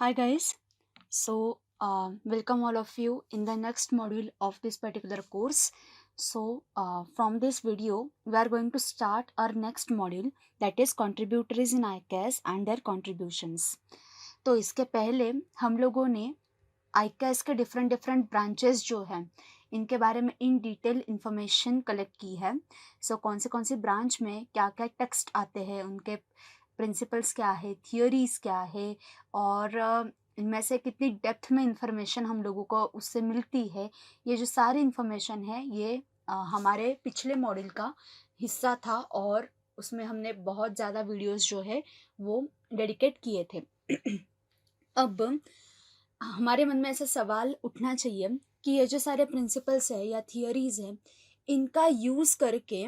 Hi guys. Welcome all of you in the next module of this particular course. From this video, we are going to start our next module, that is contributors in ICAS and their contributions. तो इसके पहले हम लोगों ने ICAS के different branches जो हैं इनके बारे में इन डिटेल इंफॉर्मेशन कलेक्ट की है. कौन सी ब्रांच में क्या क्या टेक्स्ट आते हैं, उनके प्रिंसिपल्स क्या है, थियोरीज क्या है, और इनमें से कितनी डेप्थ में इंफॉर्मेशन हम लोगों को उससे मिलती है. ये जो सारी इंफॉर्मेशन है ये हमारे पिछले मॉड्यूल का हिस्सा था और उसमें हमने बहुत ज़्यादा वीडियोस जो है वो डेडिकेट किए थे. अब हमारे मन में ऐसा सवाल उठना चाहिए कि ये जो सारे प्रिंसिपल्स है या थियोरीज है, इनका यूज़ करके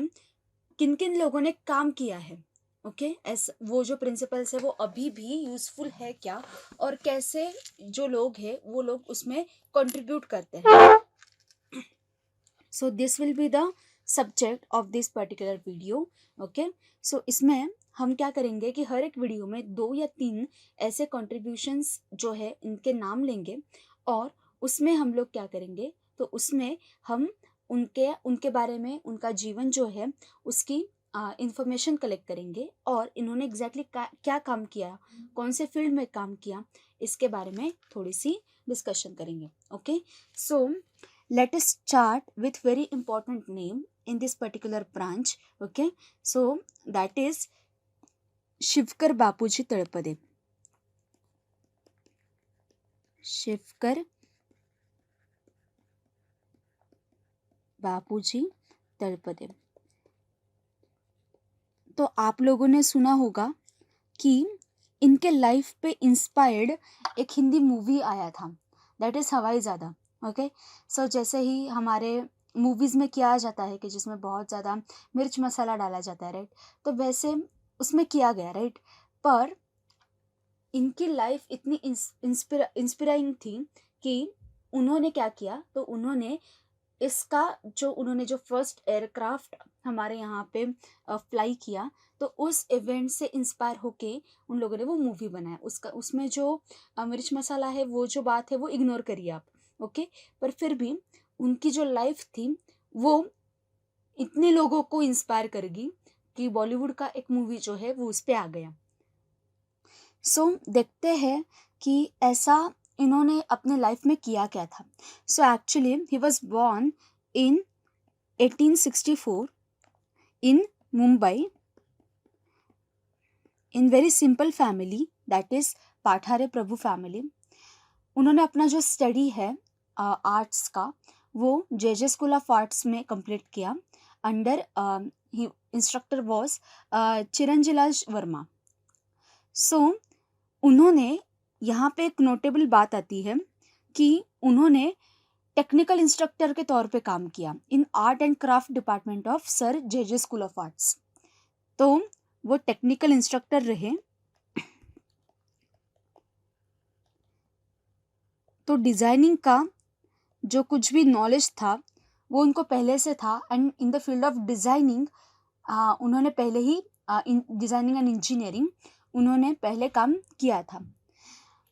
किन किन लोगों ने काम किया है. ओके, ऐसा वो जो प्रिंसिपल्स है वो अभी भी यूज़फुल है क्या, और कैसे जो लोग हैं वो लोग उसमें कंट्रीब्यूट करते हैं. So this will be the subject of this particular video. Okay, so इसमें हम क्या करेंगे कि हर एक वीडियो में 2 या 3 ऐसे कंट्रीब्यूशंस जो है इनके नाम लेंगे और उसमें हम लोग क्या करेंगे, तो उसमें हम उनके बारे में, उनका जीवन जो है उसकी इंफॉर्मेशन कलेक्ट करेंगे और इन्होंने एग्जैक्टली क्या काम किया, कौन से फील्ड में काम किया, इसके बारे में थोड़ी सी डिस्कशन करेंगे. Okay, so let us start with very important name in this particular branch. Okay, so that is Shivkar Bapuji Talpade. Shivkar Bapuji Talpade. तो आप लोगों ने सुना होगा कि इनके लाइफ पे इंस्पायर्ड एक हिंदी मूवी आया था, दैट इज़ हवाईजादा. ओके, सो जैसे ही हमारे मूवीज़ में किया जाता है कि जिसमें बहुत ज़्यादा मिर्च मसाला डाला जाता है, राइट, तो वैसे उसमें किया गया, राइट. पर इनकी लाइफ इतनी इंस्पिराइंग थी कि उन्होंने क्या किया, तो उन्होंने उन्होंने जो फर्स्ट एयरक्राफ्ट हमारे यहाँ पे फ्लाई किया, तो उस इवेंट से इंस्पायर होके उन लोगों ने वो मूवी बनाया. उसमें जो मिर्च मसाला है वो जो बात है वो इग्नोर करिए आप. ओके, पर फिर भी उनकी जो लाइफ थी वो इतने लोगों को इंस्पायर करेगी कि बॉलीवुड का एक मूवी जो है वो उस पर आ गया. सो देखते हैं कि ऐसा इन्होंने अपने लाइफ में किया क्या था. So actually he was born in 1864 in Mumbai in very simple family, that is Pathare Prabhu family. उन्होंने अपना जो स्टडी है आर्ट्स का वो जे स्कूल ऑफ आर्ट्स में कंप्लीट किया. Under instructor was Chiranjilal Verma. So उन्होंने यहाँ पे एक नोटेबल बात आती है कि उन्होंने टेक्निकल इंस्ट्रक्टर के तौर पे काम किया इन art and craft department of sir J school of arts. तो वो टेक्निकल इंस्ट्रक्टर रहे. तो डिज़ाइनिंग का जो कुछ भी नॉलेज था वो उनको पहले से था, and in the field of designing उन्होंने पहले ही इन डिज़ाइनिंग एंड इंजीनियरिंग उन्होंने पहले काम किया था.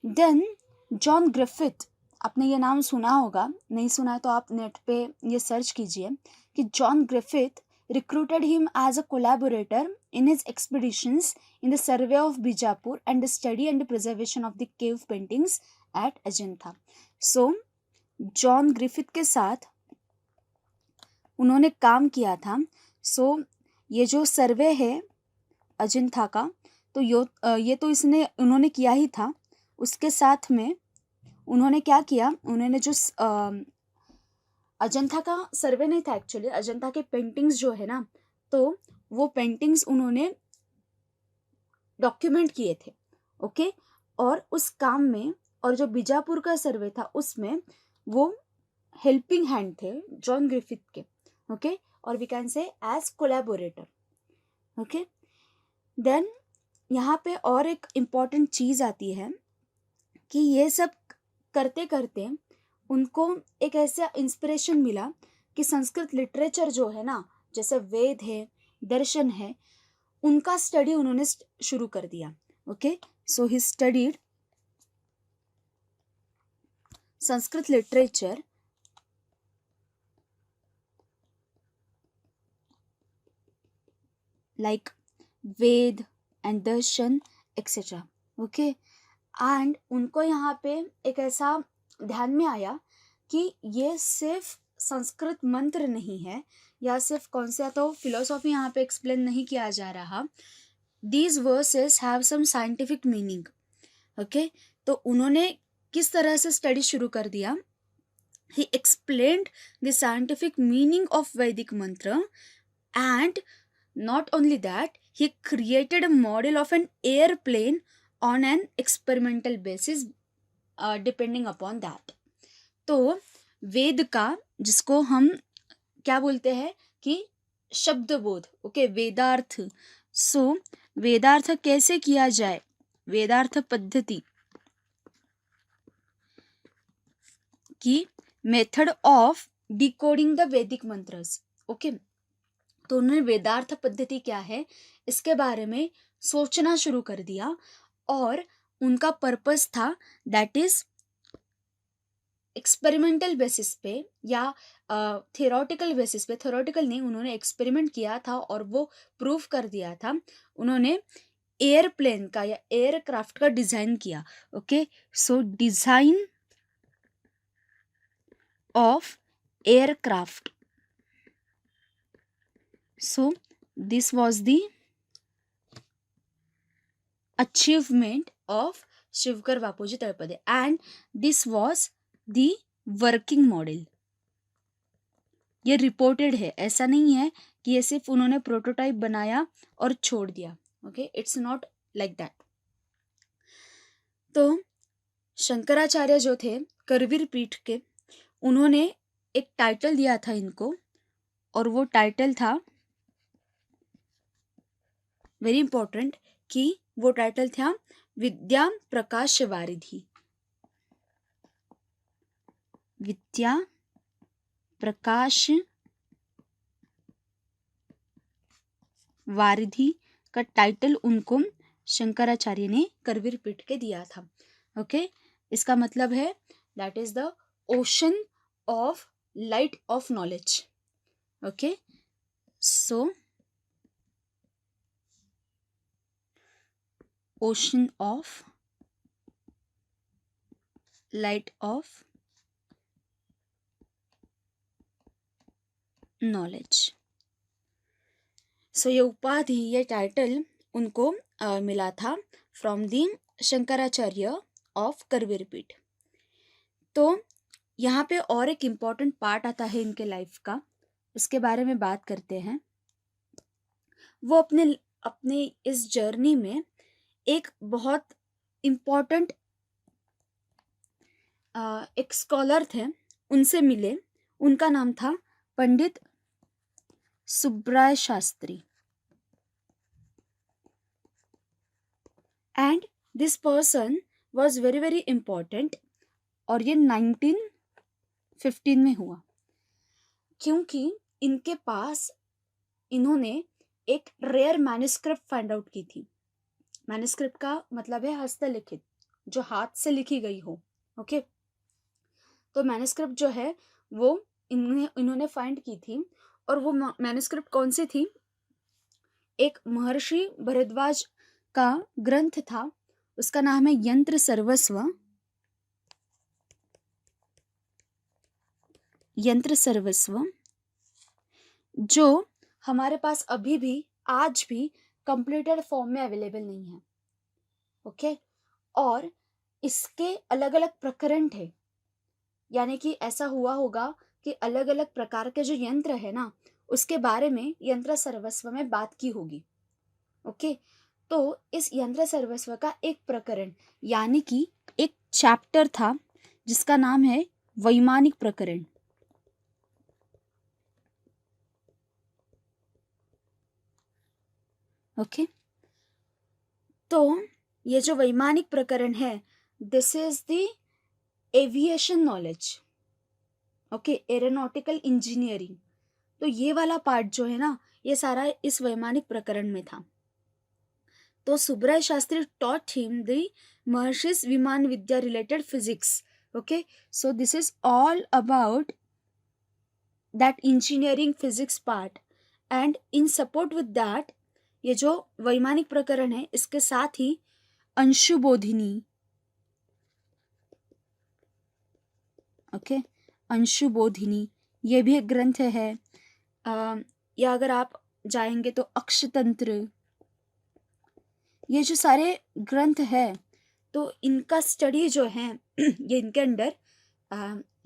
देन जॉन ग्रिफिथ, आपने ये नाम सुना होगा, नहीं सुना है तो आप नेट पे ये सर्च कीजिए कि John Griffith recruited him as a collaborator in his expeditions in the survey of Bijapur and the study and the preservation of the cave paintings at Ajanta. So, John Griffith के साथ उन्होंने काम किया था. सो ये जो सर्वे है अजंता का, तो ये तो उन्होंने किया ही था. उसके साथ में उन्होंने क्या किया, उन्होंने जो अजंता का सर्वे नहीं था, एक्चुअली अजंता के पेंटिंग्स जो है ना, तो वो पेंटिंग्स उन्होंने डॉक्यूमेंट किए थे. ओके, और उस काम में, और जो बीजापुर का सर्वे था उसमें वो हेल्पिंग हैंड थे जॉन ग्रिफिथ के. ओके, और we can say as collaborator. Okay, then यहाँ पे और एक इम्पॉर्टेंट चीज़ आती है कि ये सब करते करते उनको एक ऐसा इंस्पिरेशन मिला कि संस्कृत लिटरेचर जो है ना, जैसे वेद है, दर्शन है, उनका स्टडी उन्होंने शुरू कर दिया. Okay, so he studied Sanskrit literature like Veda and darshan etcetera. Okay, and उनको यहाँ पे एक ऐसा ध्यान में आया कि ये सिर्फ संस्कृत मंत्र नहीं है या सिर्फ कौन सा तो फिलोसॉफी यहाँ पे एक्सप्लेन नहीं किया जा रहा. These verses have some scientific meaning. Okay, तो उन्होंने किस तरह से स्टडी शुरू कर दिया. He explained the scientific meaning of Vedic mantra and not only that, he created a model of an airplane on an experimental basis depending upon that. तो वेद का, जिसको हम क्या बोलते हैं कि शब्द बोध, ओके, वेदार्थ. सो वेदार्थ कैसे किया जाए, वेदार्थ पद्धति की मेथड ऑफ डिकोडिंग द वैदिक मंत्रस. ओके, तो उन्होंने वेदार्थ पद्धति क्या है इसके बारे में सोचना शुरू कर दिया और उनका पर्पस था दैट इज एक्सपेरिमेंटल बेसिस पे या थियोरेटिकल बेसिस पे. थियोरेटिकल नहीं, उन्होंने एक्सपेरिमेंट किया था और वो प्रूफ कर दिया था. उन्होंने एयरप्लेन का या एयरक्राफ्ट का डिजाइन किया. Okay, so design of aircraft. So this was the achievement of Shivkar Bapuji Talpade and this was the working model. ये रिपोर्टेड है, ऐसा नहीं है कि ये सिर्फ उन्होंने प्रोटोटाइप बनाया और छोड़ दिया. Okay, it's not like that. तो शंकराचार्य जो थे करवीर पीठ के, उन्होंने एक टाइटल दिया था इनको और वो टाइटल था वेरी इंपॉर्टेंट कि वो टाइटल था विद्या प्रकाश वारिधि. विद्या प्रकाश वारिधि का टाइटल उनको शंकराचार्य ने करवीर पीठ के दिया था. ओके, इसका मतलब है that is the ocean of light of knowledge. Okay, so ocean of light of knowledge. सो ये उपाधि, ये टाइटल उनको मिला था from the Shankaracharya of Karveer पीठ. तो यहाँ पे और एक इम्पॉर्टेंट पार्ट आता है इनके लाइफ का, उसके बारे में बात करते हैं. वो अपने इस जर्नी में एक बहुत इम्पॉर्टेंट एक स्कॉलर थे, उनसे मिले. उनका नाम था Pandit Subbaraya Shastri. And this person was very very important. और ये 1915 में हुआ क्योंकि इनके पास इन्होंने एक रेयर मैन्युस्क्रिप्ट फाइंड आउट की थी. मैन्युस्क्रिप्ट का मतलब है हस्तलिखित, जो हाथ से लिखी गई हो. ओके, तो मैन्युस्क्रिप्ट जो है वो इन्होंने फाइंड की थी. और वो मैन्युस्क्रिप्ट कौन सी थी, एक महर्षि भरद्वाज का ग्रंथ था, उसका नाम है यंत्र सर्वस्व. यंत्र सर्वस्व जो हमारे पास अभी भी आज भी कंप्लीटेड फॉर्म में अवेलेबल नहीं है. ओके, और इसके अलग अलग प्रकरण थे, यानी कि ऐसा हुआ होगा कि अलग अलग प्रकार के जो यंत्र है ना, उसके बारे में यंत्र सर्वस्व में बात की होगी. ओके, तो इस यंत्र सर्वस्व का एक प्रकरण यानी कि एक चैप्टर था जिसका नाम है वैमानिक प्रकरण. ओके, तो ये जो वैमानिक प्रकरण है, this is the aviation knowledge. Okay, aeronautical engineering. तो ये वाला पार्ट जो है ना, ये सारा इस वैमानिक प्रकरण में था. तो Subbaraya Shastri taught him the महर्षिस विमान विद्या related physics. Okay, so this is all about that engineering physics part, and in support with that, ये जो वैमानिक प्रकरण है इसके साथ ही अंशुबोधिनी, ओके, अंशुबोधिनी ये भी एक ग्रंथ है। या अगर आप जाएंगे तो अक्षतंत्र, ये जो सारे ग्रंथ है तो इनका स्टडी जो है ये इनके अंडर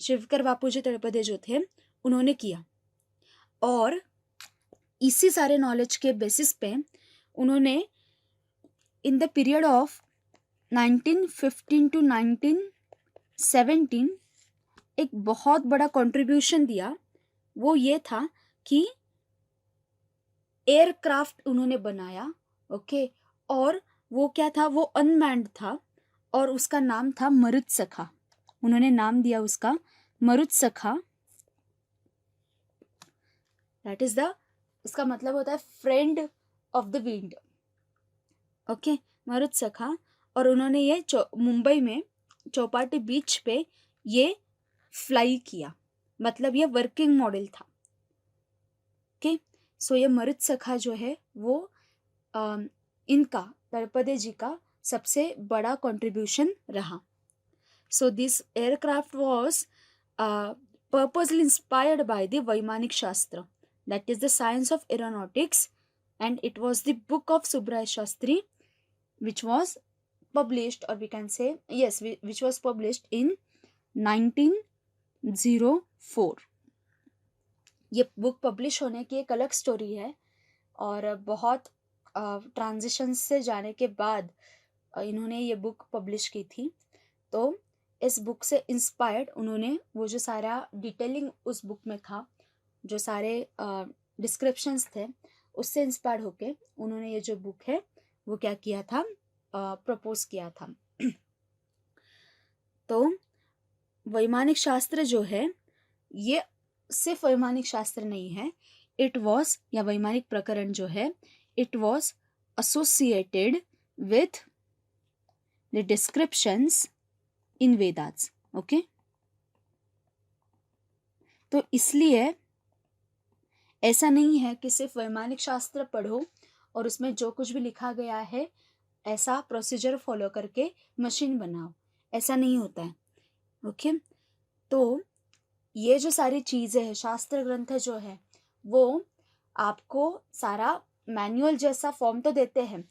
शिवकर बापूजी तळपदे जो थे उन्होंने किया, और इसी सारे नॉलेज के बेसिस पे उन्होंने in the period of 1915 to 1917 एक बहुत बड़ा कंट्रीब्यूशन दिया। वो ये था कि एयरक्राफ्ट उन्होंने बनाया, ओके, और वो क्या था, वो अनमैन्ड था और उसका नाम था मरुत्सखा। उन्होंने नाम दिया उसका मरुत्सखा, दैट इज द, इसका मतलब होता है friend of the wind, okay, Marutsakha. और उन्होंने ये मुंबई में चौपाटी बीच पे ये फ्लाई किया, मतलब ये वर्किंग मॉडल था, ओके। सो ये मरुत्सखा जो है वो इनका तळपदे जी का सबसे बड़ा कंट्रीब्यूशन रहा। So this aircraft was purposely inspired by the वैमानिक शास्त्र, that is the science of aeronautics, and it was the book of Subraya Shastri which was published, or we can say yes, which was published in 1904। ये book publish होने की एक अलग story है, और बहुत ट्रांजिशन से जाने के बाद इन्होंने ये बुक पब्लिश की थी। तो इस बुक से इंस्पायर्ड उन्होंने वो जो सारा डिटेलिंग उस बुक में था, जो सारे डिस्क्रिप्शंस थे, उससे इंस्पायर्ड होके उन्होंने ये जो बुक है वो क्या किया था, प्रपोज किया था। तो वैमानिक शास्त्र जो है ये सिर्फ वैमानिक शास्त्र नहीं है, इट वॉज, या वैमानिक प्रकरण जो है it was associated with the descriptions in Vedas, okay. तो इसलिए ऐसा नहीं है कि सिर्फ वैमानिक शास्त्र पढ़ो और उसमें जो कुछ भी लिखा गया है ऐसा प्रोसीजर फॉलो करके मशीन बनाओ, ऐसा नहीं होता है, ओके। तो ये जो सारी चीज़ें हैं, शास्त्र ग्रंथ जो है वो आपको सारा मैनुअल जैसा फॉर्म तो देते हैं,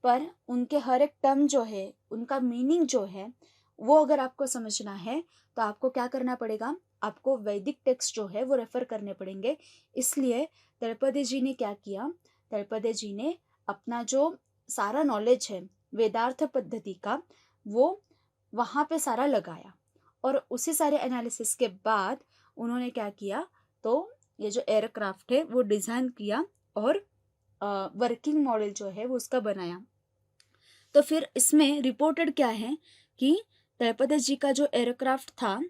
पर उनके हर एक टर्म जो है, उनका मीनिंग जो है वो अगर आपको समझना है तो आपको क्या करना पड़ेगा, आपको वैदिक टेक्स्ट जो है वो रेफर करने पड़ेंगे। इसलिए तळपदे जी ने क्या किया, तळपदे जी ने अपना जो सारा नॉलेज है वेदार्थ पद्धति का वो वहाँ पे सारा लगाया, और उसी सारे एनालिसिस के बाद उन्होंने क्या किया, तो ये जो एयरक्राफ्ट है वो डिज़ाइन किया और वर्किंग मॉडल जो है वो उसका बनाया। तो फिर इसमें रिपोर्टेड क्या है कि तळपदे जी का जो एयरक्राफ्ट था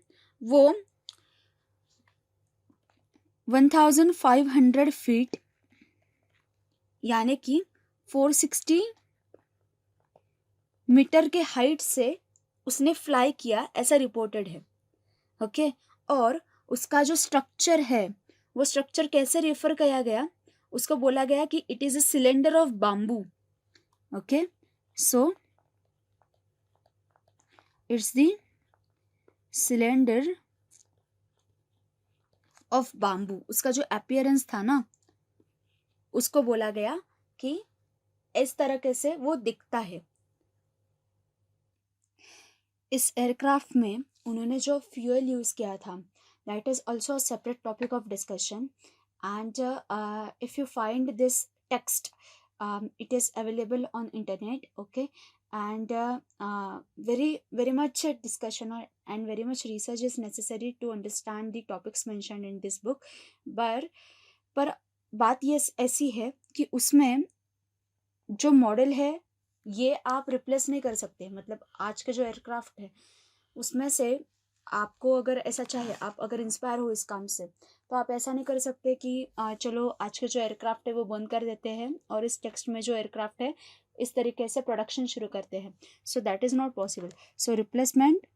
वो 1500 फीट यानी कि 460 मीटर के हाइट से उसने फ्लाई किया, ऐसा रिपोर्टेड है, ओके। और उसका जो स्ट्रक्चर है वो स्ट्रक्चर कैसे रेफर किया गया, उसको बोला गया कि it is a cylinder of bamboo, okay. So it's the cylinder of bamboo, उसका जो अपीयरेंस था ना उसको बोला गया कि इस तरह से वो दिखता है। इस एयरक्राफ्ट में उन्होंने जो फ्यूल यूज़ किया था that is also a separate topic of discussion, and if you find this text it is available on internet, okay, and very much discussion and very much research is necessary to understand the topics mentioned in this book, पर बात ये ऐसी है कि उसमें जो model है ये आप रिप्लेस नहीं कर सकते, मतलब आज के जो एयरक्राफ्ट है उसमें से आपको अगर ऐसा चाहे, आप अगर इंस्पायर हो इस काम से, तो आप ऐसा नहीं कर सकते कि चलो आज के जो एयरक्राफ्ट है वो बंद कर देते हैं और इस टेक्स्ट में जो एयरक्राफ्ट है इस तरीके से प्रोडक्शन शुरू करते हैं। So that is not possible. So replacement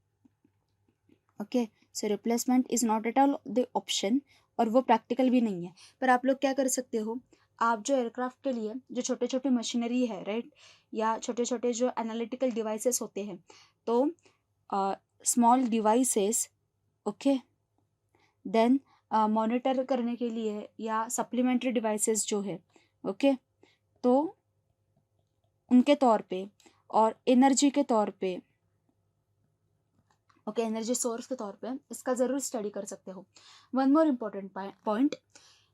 okay, so replacement is not at all the option, और वो प्रैक्टिकल भी नहीं है। पर आप लोग क्या कर सकते हो, आप जो एयरक्राफ्ट के लिए जो छोटे छोटे मशीनरी है, राइट, या छोटे छोटे जो एनालिटिकल डिवाइसेस होते हैं, तो small devices, okay, then monitor करने के लिए या सप्लीमेंट्री डिवाइसेस जो है, ओके, तो उनके तौर पे और एनर्जी के तौर पे, ओके, एनर्जी सोर्स के तौर पे इसका ज़रूर स्टडी कर सकते हो। वन मोर इम्पॉर्टेंट पॉइंट,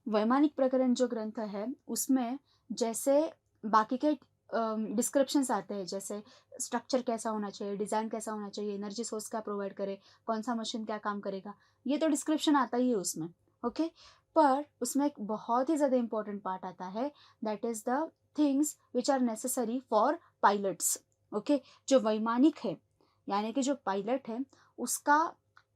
वैमानिक प्रकरण जो ग्रंथ है उसमें जैसे बाकी के डिस्क्रिप्शंस आते हैं, जैसे स्ट्रक्चर कैसा होना चाहिए, डिज़ाइन कैसा होना चाहिए, एनर्जी सोर्स क्या प्रोवाइड करे, कौन सा मशीन क्या काम करेगा, ये तो डिस्क्रिप्शन आता ही है उसमें, ओके। पर उसमें एक बहुत ही ज़्यादा इंपॉर्टेंट पार्ट आता है, that is the things which are necessary for pilots, okay. जो वैमानिक है, यानी कि जो पायलट है, उसका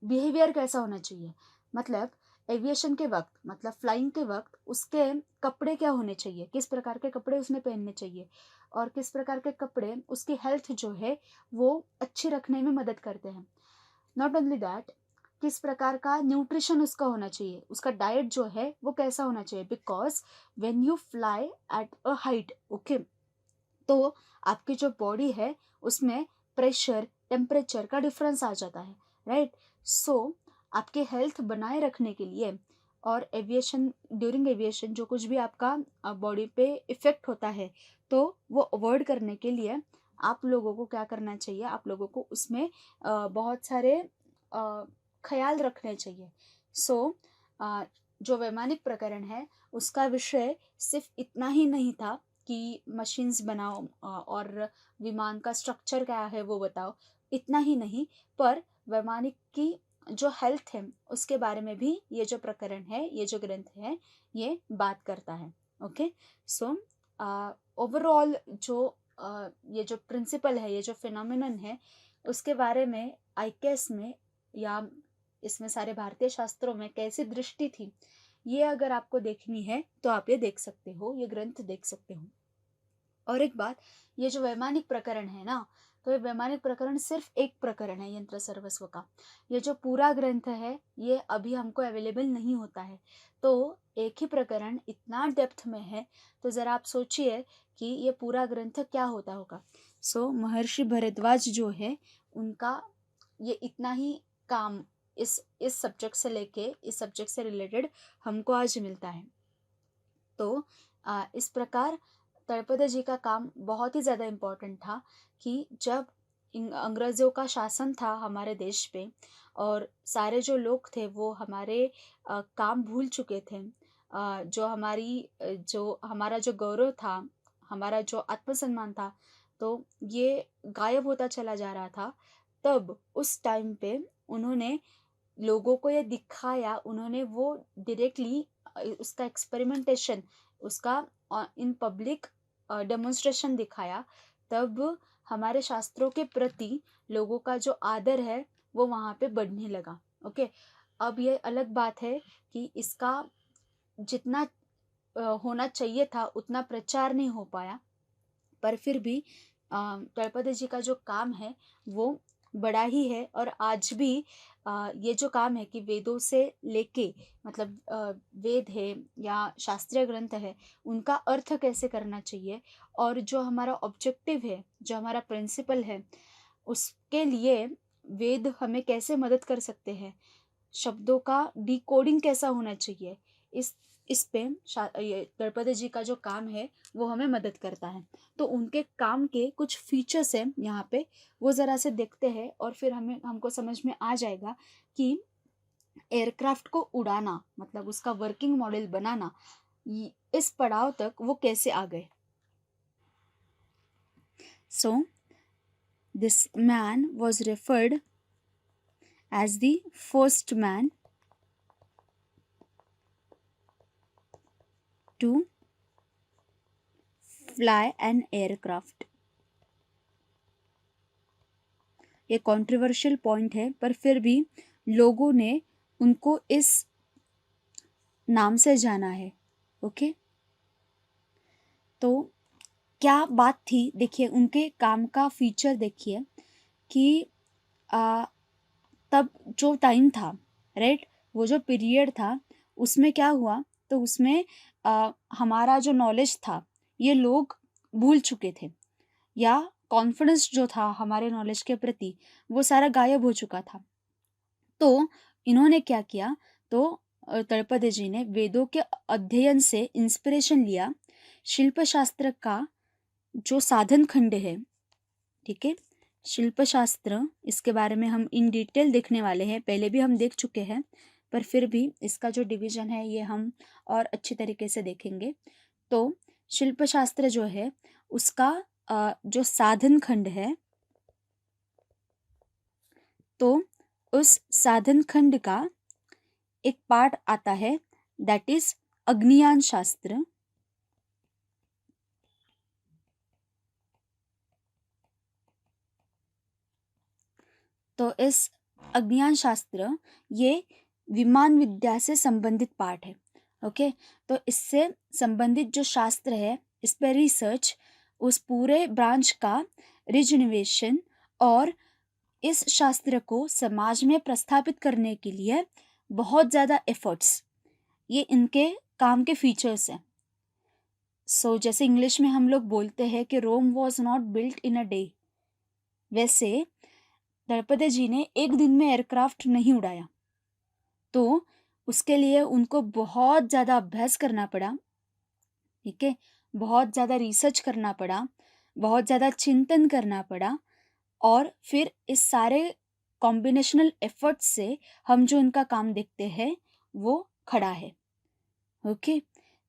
बिहेवियर कैसा होना चाहिए, मतलब एविएशन के वक्त, मतलब फ्लाइंग के वक्त उसके कपड़े क्या होने चाहिए, किस प्रकार के कपड़े उसमें पहनने चाहिए, और किस प्रकार के कपड़े उसकी हेल्थ जो है वो अच्छी रखने में मदद करते हैं। नॉट ओनली दैट, किस प्रकार का न्यूट्रिशन उसका होना चाहिए, उसका डाइट जो है वो कैसा होना चाहिए, because when you fly at a height, okay, तो आपकी जो बॉडी है उसमें प्रेशर, टेम्परेचर का डिफरेंस आ जाता है, राइट। सो आपके हेल्थ बनाए रखने के लिए, और एविएशन, ड्यूरिंग एविएशन जो कुछ भी आपका बॉडी पे इफेक्ट होता है, तो वो अवॉइड करने के लिए आप लोगों को क्या करना चाहिए, आप लोगों को उसमें बहुत सारे ख्याल रखने चाहिए। सो जो वैमानिक प्रकरण है उसका विषय सिर्फ इतना ही नहीं था कि मशीन्स बनाओ और विमान का स्ट्रक्चर क्या है वो बताओ, इतना ही नहीं, पर वैमानिक की जो हेल्थ है उसके बारे में भी ये जो प्रकरण है, ये जो ग्रंथ है, ये बात करता है, ओके। सो ओवरऑल जो ये जो प्रिंसिपल है, ये जो फिनोमिनन है, उसके बारे में आईकेएस में या इसमें सारे भारतीय शास्त्रों में कैसी दृष्टि थी, ये अगर आपको देखनी है तो आप ये देख सकते हो, ये ग्रंथ देख सकते हो। और एक बात, ये जो वैमानिक प्रकरण है ना, तो ये वैमानिक प्रकरण सिर्फ एक प्रकरण है यंत्र सर्वस्व का। ये जो पूरा ग्रंथ है ये अभी हमको अवेलेबल नहीं होता है, तो एक ही प्रकरण इतना डेप्थ में है, तो ज़रा आप सोचिए कि ये पूरा ग्रंथ क्या होता होगा। सो महर्षि भरद्वाज जो है उनका ये इतना ही काम इस सब्जेक्ट से लेके, इस सब्जेक्ट से रिलेटेड हमको आज मिलता है। तो इस प्रकार तळपदे जी का काम बहुत ही ज़्यादा इम्पोर्टेंट था कि जब अंग्रेज़ों का शासन था हमारे देश पे, और सारे जो लोग थे वो हमारे काम भूल चुके थे, जो हमारा जो गौरव था, हमारा जो आत्मसम्मान था, तो ये गायब होता चला जा रहा था। तब उस टाइम पे उन्होंने लोगों को ये दिखाया, उन्होंने वो डायरेक्टली उसका एक्सपेरिमेंटेशन, उसका इन पब्लिक डेमोन्स्ट्रेशन दिखाया। तब हमारे शास्त्रों के प्रति लोगों का जो आदर है वो वहाँ पे बढ़ने लगा, ओके। अब ये अलग बात है कि इसका जितना होना चाहिए था उतना प्रचार नहीं हो पाया, पर फिर भी तळपदे जी का जो काम है वो बड़ा ही है। और आज भी ये जो काम है कि वेदों से लेके, मतलब वेद है या शास्त्रीय ग्रंथ है, उनका अर्थ कैसे करना चाहिए, और जो हमारा ऑब्जेक्टिव है, जो हमारा प्रिंसिपल है, उसके लिए वेद हमें कैसे मदद कर सकते हैं, शब्दों का डिकोडिंग कैसा होना चाहिए, इस इस पे ये द्रौपदी जी का जो काम है वो हमें मदद करता है। तो उनके काम के कुछ फीचर्स हैं यहाँ पे, वो ज़रा से देखते हैं और फिर हमको समझ में आ जाएगा कि एयरक्राफ्ट को उड़ाना, मतलब उसका वर्किंग मॉडल बनाना, इस पड़ाव तक वो कैसे आ गए। So this man was referred as the first man to fly an aircraft. ये कंट्रोवर्शियल पॉइंट है, पर फिर भी लोगों ने उनको इस नाम से जाना है, ओके। तो क्या बात थी, देखिए उनके काम का फीचर देखिए कि तब जो टाइम था, राइट, वो जो पीरियड था, उसमें क्या हुआ, तो उसमें हमारा जो नॉलेज था ये लोग भूल चुके थे, या कॉन्फिडेंस जो था हमारे नॉलेज के प्रति वो सारा गायब हो चुका था। तो इन्होंने क्या किया, तो तळपदे जी ने वेदों के अध्ययन से इंस्पिरेशन लिया। शिल्पशास्त्र का जो साधन खंड है, ठीक है, शिल्पशास्त्र, इसके बारे में हम इन डिटेल देखने वाले हैं, पहले भी हम देख चुके हैं, पर फिर भी इसका जो डिवीजन है ये हम और अच्छी तरीके से देखेंगे। तो शिल्पशास्त्र जो है उसका जो साधन खंड है, तो उस साधन खंड का एक पार्ट आता है, दैट इज अग्नियान शास्त्र। तो इस अग्नियान शास्त्र ये विमान विद्या से संबंधित पार्ट है। ओके, तो इससे संबंधित जो शास्त्र है, इस पर रिसर्च, उस पूरे ब्रांच का रिजनवेशन और इस शास्त्र को समाज में प्रस्थापित करने के लिए बहुत ज़्यादा एफर्ट्स, ये इनके काम के फीचर्स हैं। सो जैसे इंग्लिश में हम लोग बोलते हैं कि Rome was not built in a day, वैसे द्रौपदी जी ने एक दिन में एयरक्राफ्ट नहीं उड़ाया, तो उसके लिए उनको बहुत ज़्यादा अभ्यास करना पड़ा, ठीक है, बहुत ज़्यादा रिसर्च करना पड़ा, बहुत ज़्यादा चिंतन करना पड़ा, और फिर इस सारे कॉम्बिनेशनल एफर्ट्स से हम जो उनका काम देखते हैं वो खड़ा है। ओके,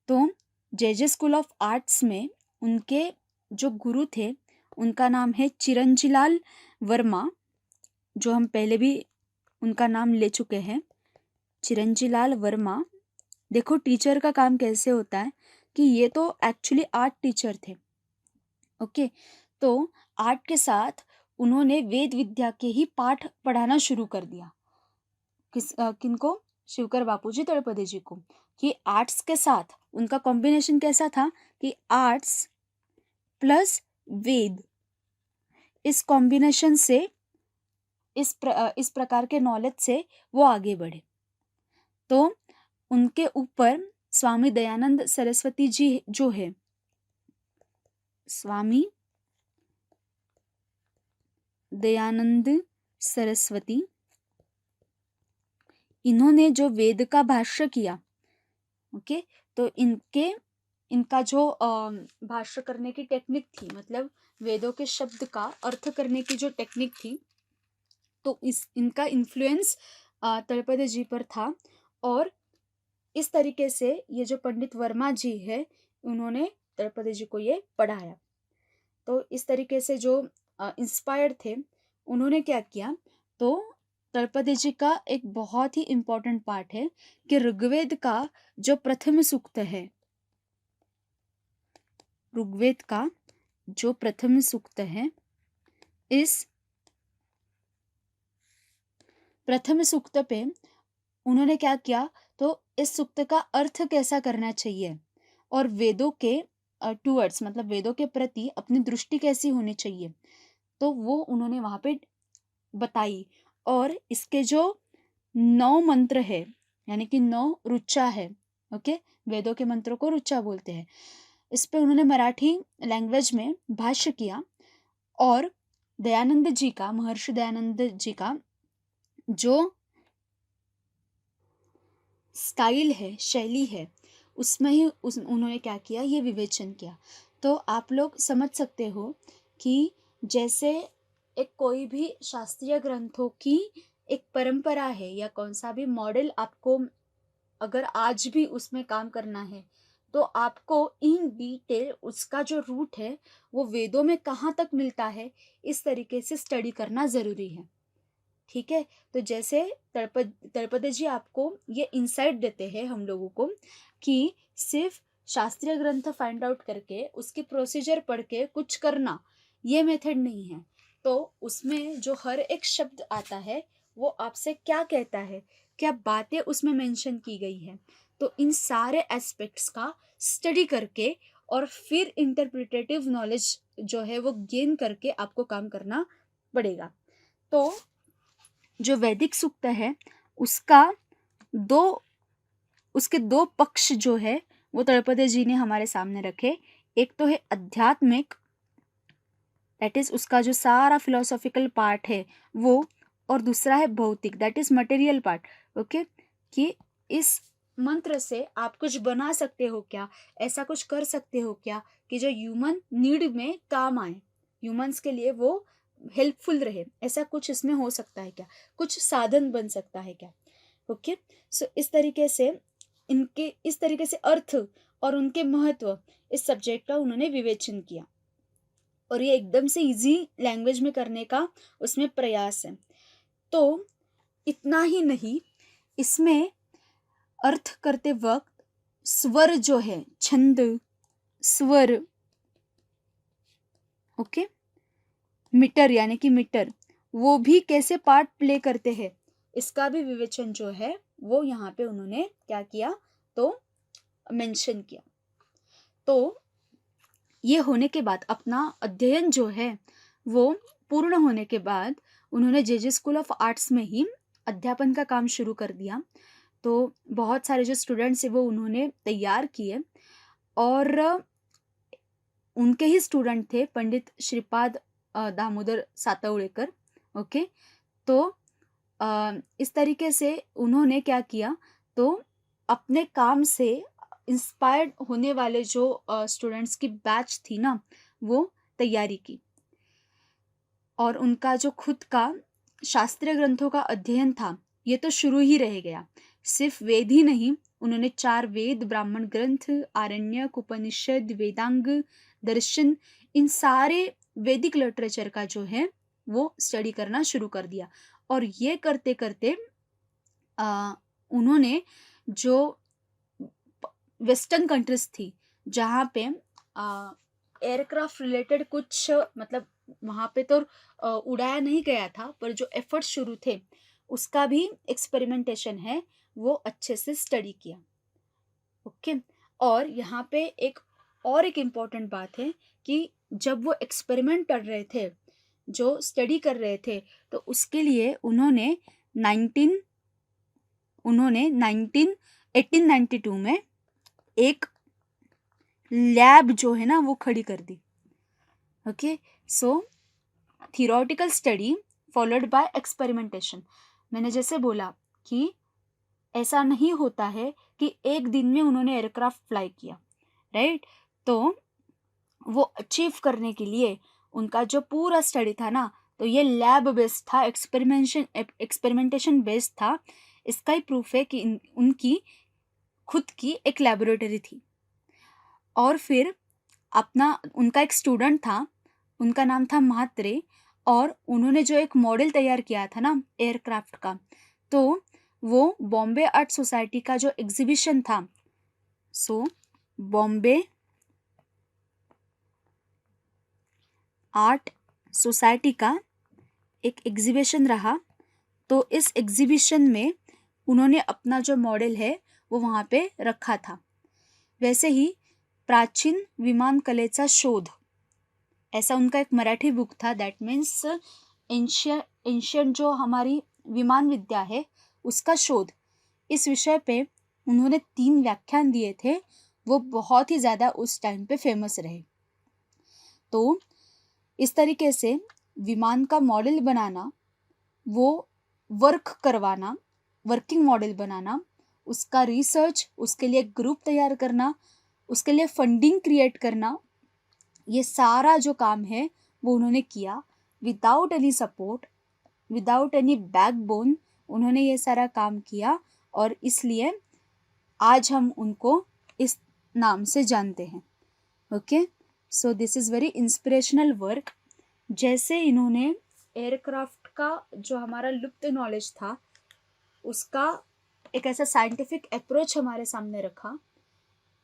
तो जे स्कूल ऑफ आर्ट्स में उनके जो गुरु थे उनका नाम है चिरंजीलाल वर्मा, जो हम पहले भी उनका नाम ले चुके हैं, चिरंजीलाल वर्मा। देखो टीचर का काम कैसे होता है कि ये तो एक्चुअली आर्ट टीचर थे। ओके, तो आर्ट के साथ उन्होंने वेद विद्या के ही पाठ पढ़ाना शुरू कर दिया। किनको? शिवकर बापूजी तळपदे जी को, कि आर्ट्स के साथ उनका कॉम्बिनेशन कैसा था कि आर्ट्स प्लस वेद, इस कॉम्बिनेशन से इस प्रकार के नॉलेज से वो आगे बढ़े। तो उनके ऊपर स्वामी दयानंद सरस्वती जी जो है, स्वामी दयानंद सरस्वती, इन्होंने जो वेद का भाष्य किया, ओके, तो इनका जो भाष्य करने की टेक्निक थी, मतलब वेदों के शब्द का अर्थ करने की जो टेक्निक थी, तो इनका इन्फ्लुएंस तळपदे जी पर था। और इस तरीके से ये जो पंडित वर्मा जी है, उन्होंने तळपदे जी को ये पढ़ाया। तो इस तरीके से जो इंस्पायर्ड थे, उन्होंने क्या किया, तो तळपदे जी का एक बहुत ही इम्पोर्टेंट पार्ट है कि ऋग्वेद का जो प्रथम सूक्त है, ऋग्वेद का जो प्रथम सूक्त है, इस प्रथम सूक्त पे उन्होंने क्या किया, तो इस सूक्त का अर्थ कैसा करना चाहिए और वेदों के टूवर्ड्स, मतलब वेदों के प्रति अपनी दृष्टि कैसी होनी चाहिए, तो वो उन्होंने वहाँ पे बताई। और इसके जो 9 मंत्र है, यानी कि 9 ऋचा है, ओके, वेदों के मंत्रों को ऋचा बोलते हैं, इस पे उन्होंने मराठी लैंग्वेज में भाष्य किया। और दयानंद जी का, महर्षि दयानंद जी का जो स्टाइल है, शैली है, उसमें ही उन्होंने क्या किया, ये विवेचन किया। तो आप लोग समझ सकते हो कि जैसे एक कोई भी शास्त्रीय ग्रंथों की एक परंपरा है, या कौन सा भी मॉडल आपको अगर आज भी उसमें काम करना है, तो आपको इन डिटेल उसका जो रूट है वो वेदों में कहाँ तक मिलता है, इस तरीके से स्टडी करना ज़रूरी है, ठीक है। तो जैसे तळपदे जी आपको ये इंसाइट देते हैं हम लोगों को कि सिर्फ शास्त्रीय ग्रंथ फाइंड आउट करके उसकी प्रोसीजर पढ़ के कुछ करना, ये मेथड नहीं है। तो उसमें जो हर एक शब्द आता है वो आपसे क्या कहता है, क्या बातें उसमें मेंशन की गई है, तो इन सारे एस्पेक्ट्स का स्टडी करके और फिर इंटरप्रिटेटिव नॉलेज जो है वो गेन करके आपको काम करना पड़ेगा। तो जो वैदिक सूक्त है उसका दो उसके दो पक्ष जो है वो तळपदे जी ने हमारे सामने रखे। एक तो है आध्यात्मिक, दैट इज उसका जो सारा फिलोसॉफिकल पार्ट है वो, और दूसरा है भौतिक, that is material part. Okay, कि इस मंत्र से आप कुछ बना सकते हो क्या, ऐसा कुछ कर सकते हो क्या कि जो ह्यूमन नीड में काम आए, ह्यूमंस के लिए वो हेल्पफुल रहे, ऐसा कुछ इसमें हो सकता है क्या, कुछ साधन बन सकता है क्या। ओके, सो इस तरीके से अर्थ और उनके महत्व इस सब्जेक्ट का उन्होंने विवेचन किया, और ये एकदम से इजी लैंग्वेज में करने का उसमें प्रयास है। तो इतना ही नहीं, इसमें अर्थ करते वक्त स्वर जो है, छंद, स्वर, ओके, मीटर यानी कि मीटर, वो भी कैसे पार्ट प्ले करते हैं, इसका भी विवेचन जो है वो यहाँ पे उन्होंने क्या किया, तो मेंशन किया। तो ये होने के बाद अपना अध्ययन जो है वो पूर्ण होने के बाद उन्होंने जे स्कूल ऑफ आर्ट्स में ही अध्यापन का काम शुरू कर दिया। तो बहुत सारे जो स्टूडेंट्स हैं वो उन्होंने तैयार किए, और उनके ही स्टूडेंट थे पंडित श्रीपाद दामोदर सातवड़ेकर। ओके, तो इस तरीके से उन्होंने क्या किया, तो अपने काम से इंस्पायर्ड होने वाले जो स्टूडेंट्स की बैच थी ना, वो तैयारी की, और उनका जो खुद का शास्त्रीय ग्रंथों का अध्ययन था ये तो शुरू ही रह गया। सिर्फ वेद ही नहीं, उन्होंने 4 वेद, ब्राह्मण ग्रंथ, आरण्यक, उपनिषद, वेदांग, दर्शन, इन सारे वैदिक लिटरेचर का जो है वो स्टडी करना शुरू कर दिया। और ये करते करते उन्होंने जो वेस्टर्न कंट्रीज थी जहाँ पे एयरक्राफ्ट रिलेटेड कुछ, मतलब वहाँ पे तो उड़ाया नहीं गया था, पर जो एफर्ट्स शुरू थे उसका भी एक्सपेरिमेंटेशन है वो अच्छे से स्टडी किया। ओके, और यहाँ पे एक इम्पॉर्टेंट बात है कि जब वो एक्सपेरिमेंट कर रहे थे, जो स्टडी कर रहे थे, तो उसके लिए उन्होंने 1892 में एक लैब जो है ना वो खड़ी कर दी। Okay, so theoretical study followed by experimentation. मैंने जैसे बोला कि ऐसा नहीं होता है कि एक दिन में उन्होंने एयरक्राफ्ट फ्लाई किया, राइट। तो वो अचीव करने के लिए उनका जो पूरा स्टडी था ना, तो ये लैब बेस्ड था, एक्सपेरिमेंटेशन बेस्ड था। इसका ही प्रूफ है कि उनकी खुद की एक लैबोरेटरी थी। और फिर उनका एक स्टूडेंट था, उनका नाम था म्हात्रे, और उन्होंने जो एक मॉडल तैयार किया था ना एयरक्राफ्ट का, तो वो बॉम्बे आर्ट सोसाइटी का जो एग्जीबिशन था, सो बॉम्बे आर्ट सोसाइटी का एक एग्जीबिशन रहा। तो इस एग्जीबिशन में उन्होंने अपना जो मॉडल है वो वहाँ पे रखा था। वैसे ही प्राचीन विमान कलेचा शोध, ऐसा उनका एक मराठी बुक था, दैट मीन्स एंशियंट जो हमारी विमान विद्या है उसका शोध, इस विषय पे उन्होंने 3 व्याख्यान दिए थे। वो बहुत ही ज़्यादा उस टाइम पे फेमस रहे। तो इस तरीके से विमान का मॉडल बनाना, वो वर्क करवाना, वर्किंग मॉडल बनाना, उसका रिसर्च, उसके लिए ग्रुप तैयार करना, उसके लिए फंडिंग क्रिएट करना, ये सारा जो काम है वो उन्होंने किया without any support, without any backbone. उन्होंने ये सारा काम किया, और इसलिए आज हम उनको इस नाम से जानते हैं। Okay, so this is very inspirational work. जैसे इन्होंने एयरक्राफ्ट का जो हमारा लुप्त नॉलेज था उसका एक ऐसा साइंटिफिक अप्रोच हमारे सामने रखा।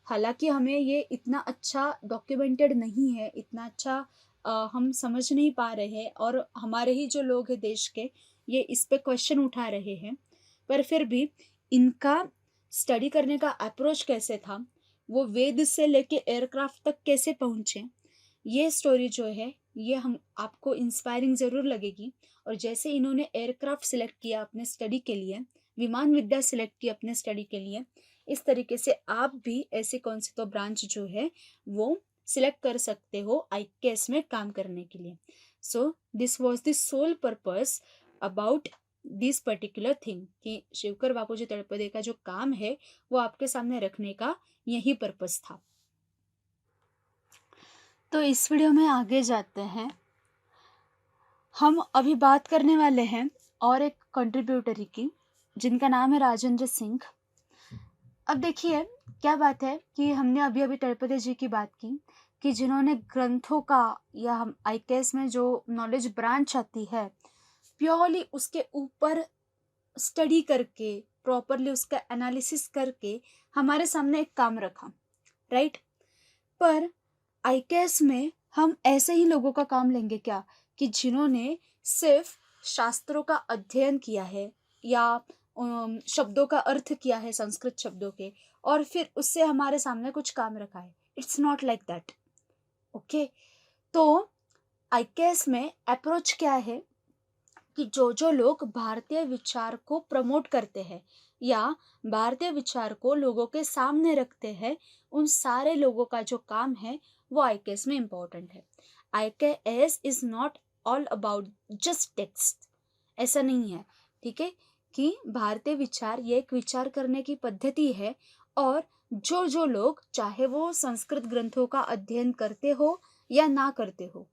हालांकि हमें ये इतना अच्छा डॉक्यूमेंटेड नहीं है, इतना अच्छा हम समझ नहीं पा रहे हैं, और हमारे ही जो लोग हैं देश के, ये इस पे क्वेश्चन उठा रहे हैं, पर फिर भी इनका स्टडी करने का अप्रोच कैसे था, वो वेद से लेके एयरक्राफ्ट तक कैसे पहुँचे, ये स्टोरी जो है ये हम आपको इंस्पायरिंग ज़रूर लगेगी। और जैसे इन्होंने एयरक्राफ्ट सिलेक्ट किया अपने स्टडी के लिए, विमान विद्या सिलेक्ट की अपने स्टडी के लिए, इस तरीके से आप भी ऐसे कौन से तो ब्रांच जो है वो सिलेक्ट कर सकते हो आईकेएस में काम करने के लिए। So this was the sole purpose about this particular thing, कि शिवकर बापूजी तळपदे का जो काम है वो आपके सामने रखने का यही पर्पस था। तो इस वीडियो में आगे जाते हैं। हम अभी बात करने वाले हैं और एक कंट्रीब्यूटरी की, जिनका नाम है राजेंद्र सिंह। अब देखिए क्या बात है कि हमने अभी अभी तळपदे जी की बात की कि जिन्होंने ग्रंथों का, या हम आईकेएस में जो नॉलेज ब्रांच आती है, प्योरली उसके ऊपर स्टडी करके, प्रॉपरली उसका एनालिसिस करके हमारे सामने एक काम रखा, राइट। पर आईकेएस में हम ऐसे ही लोगों का काम लेंगे क्या, कि जिन्होंने सिर्फ शास्त्रों का अध्ययन किया है या शब्दों का अर्थ किया है संस्कृत शब्दों के, और फिर उससे हमारे सामने कुछ काम रखा है। It's not like that, okay. तो आईकेएस में अप्रोच क्या है कि जो जो लोग भारतीय विचार को प्रमोट करते हैं या भारतीय विचार को लोगों के सामने रखते हैं, उन सारे लोगों का जो काम है वो आईकेएस में इम्पोर्टेंट है। IKS is not all about just text, ऐसा नहीं है, ठीक है, कि भारतीय विचार ये एक विचार करने की पद्धति है। और जो जो लोग, चाहे वो संस्कृत ग्रंथों का अध्ययन करते हो या ना करते हो,